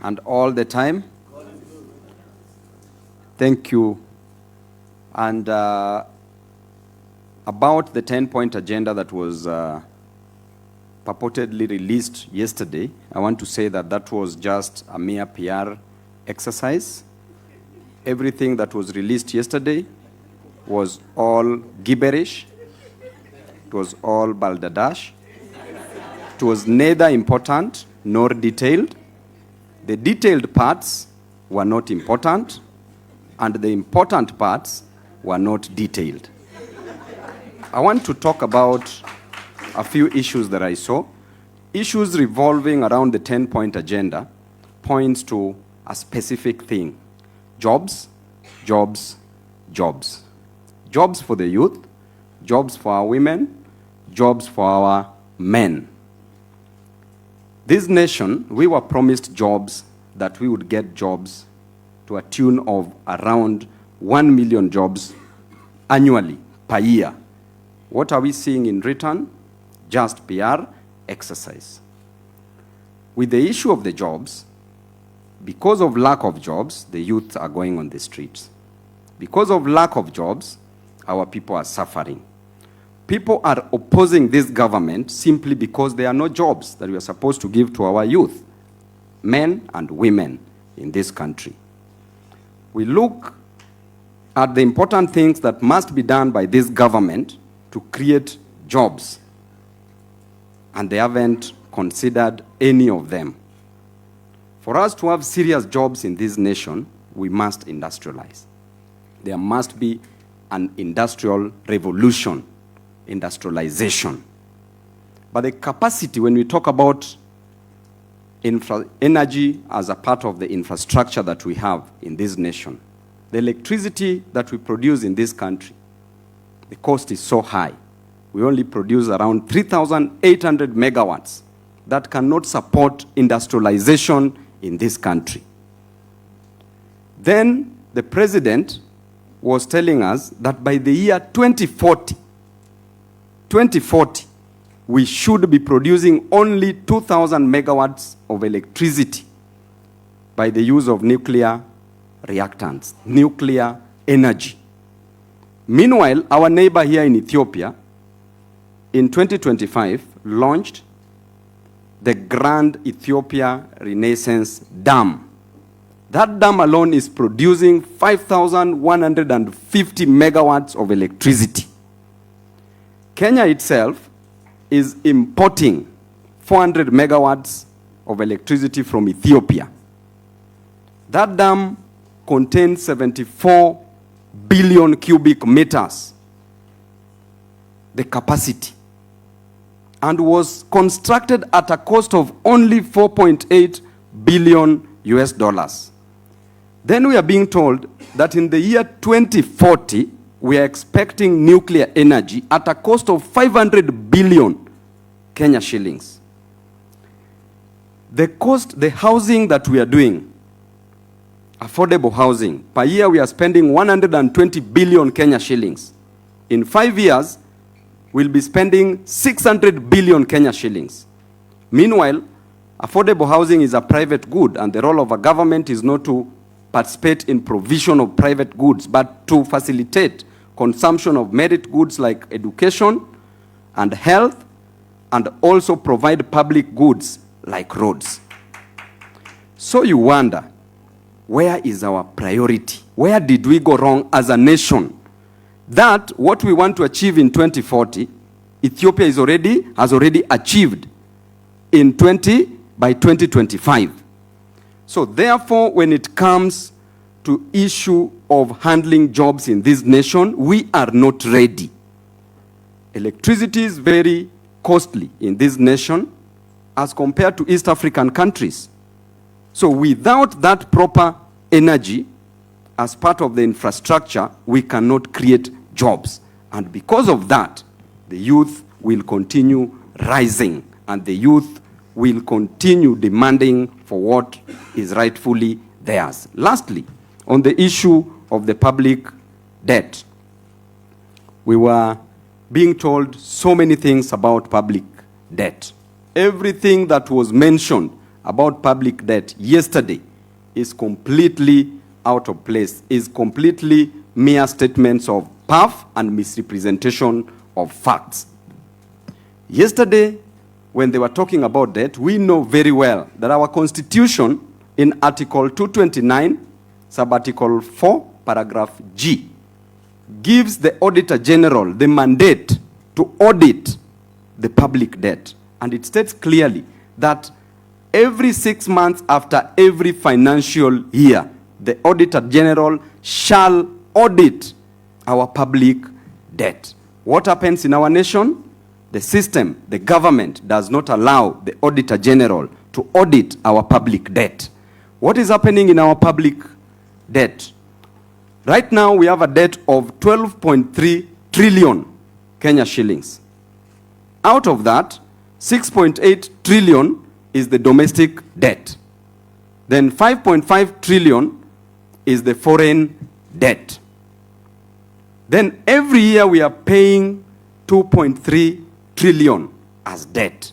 and all the time. Thank you. And about the 10-point agenda that was purportedly released yesterday, I want to say that that was just a mere PR exercise. Everything that was released yesterday was all gibberish. It was all balderdash. It was neither important nor detailed. The detailed parts were not important, and the important parts were not detailed. I want to talk about a few issues that I saw. Issues revolving around the 10-point agenda points to a specific thing: jobs, jobs, jobs. Jobs for the youth, jobs for our women, jobs for our men. This nation, we were promised jobs, that we would get jobs to a tune of around 1 million jobs annually, per year. What are we seeing in return? Just PR exercise. With the issue of the jobs, because of lack of jobs, the youth are going on the streets. Because of lack of jobs, our people are suffering. People are opposing this government simply because there are no jobs that we are supposed to give to our youth, men and women in this country. We look at the important things that must be done by this government to create jobs, and they haven't considered any of them. For us to have serious jobs in this nation, we must industrialize. There must be an industrial revolution, industrialization. But the capacity, when we talk about energy as a part of the infrastructure that we have in this nation, the electricity that we produce in this country, the cost is so high. We only produce around 3,800 megawatts that cannot support industrialization in this country. Then the president was telling us that by the year 2040, we should be producing only 2,000 megawatts of electricity by the use of nuclear reactants, nuclear energy. Meanwhile, our neighbor here in Ethiopia, in 2025, launched the Grand Ethiopian Renaissance Dam. That dam alone is producing 5,150 megawatts of electricity. Kenya itself is importing 400 megawatts of electricity from Ethiopia. That dam contains 74 billion cubic meters, the capacity, and was constructed at a cost of only 4.8 billion US dollars. Then we are being told that in the year 2040, we are expecting nuclear energy at a cost of 500 billion Kenya shillings. The cost, the housing that we are doing, affordable housing, per year we are spending 120 billion Kenya shillings. In 5 years, we'll be spending 600 billion Kenya shillings. Meanwhile, affordable housing is a private good, and the role of a government is not to participate in provision of private goods, but to facilitate consumption of merit goods like education and health, and also provide public goods like roads. So you wonder, where is our priority? Where did we go wrong as a nation? That what we want to achieve in 2040, Ethiopia has already achieved by 2025. So therefore, when it comes to issue of handling jobs in this nation, we are not ready. Electricity is very costly in this nation as compared to East African countries. So without that proper energy as part of the infrastructure, we cannot create jobs. And because of that, the youth will continue rising, and the youth will continue demanding for what is rightfully theirs. Lastly, on the issue of the public debt, we were being told so many things about public debt. Everything that was mentioned about public debt yesterday is completely out of place, is completely mere statements of puff and misrepresentation of facts. Yesterday, when they were talking about debt, we know very well that our constitution in Article 229, sub-article 4, paragraph G, gives the Auditor General the mandate to audit the public debt. And it states clearly that every 6 months after every financial year, the Auditor General shall audit our public debt. What happens in our nation? The system, the government, does not allow the Auditor General to audit our public debt. What is happening in our public debt? Right now, we have a debt of 12.3 trillion Kenya shillings. Out of that, 6.8 trillion is the domestic debt. Then 5.5 trillion is the foreign debt. Then every year we are paying 2.3 trillion as debt.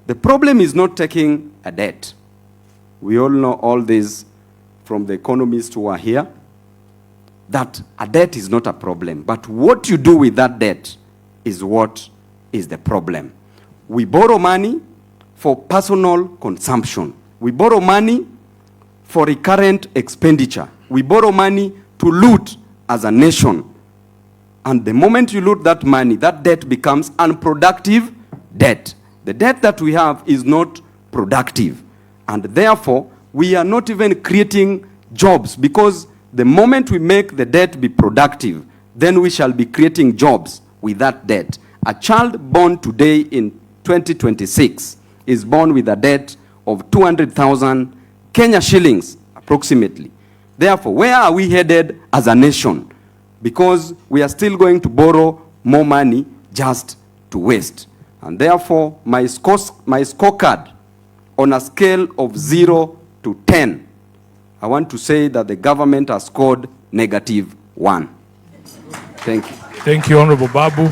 The problem is not taking a debt. We all know all this from the economists who are here, that a debt is not a problem. But what you do with that debt is what is the problem. We borrow money for personal consumption. We borrow money for recurrent expenditure. We borrow money to loot as a nation. And the moment you loot that money, that debt becomes unproductive debt. The debt that we have is not productive. And therefore, we are not even creating jobs, because the moment we make the debt be productive, then we shall be creating jobs with that debt. A child born today in 2026 is born with a debt of 200,000 Kenya shillings, approximately. Therefore, where are we headed as a nation? Because we are still going to borrow more money just to waste. And therefore, my scorecard on a scale of 0 to 10, I want to say that the government has scored -1. Thank you. Thank you, Honorable Babu.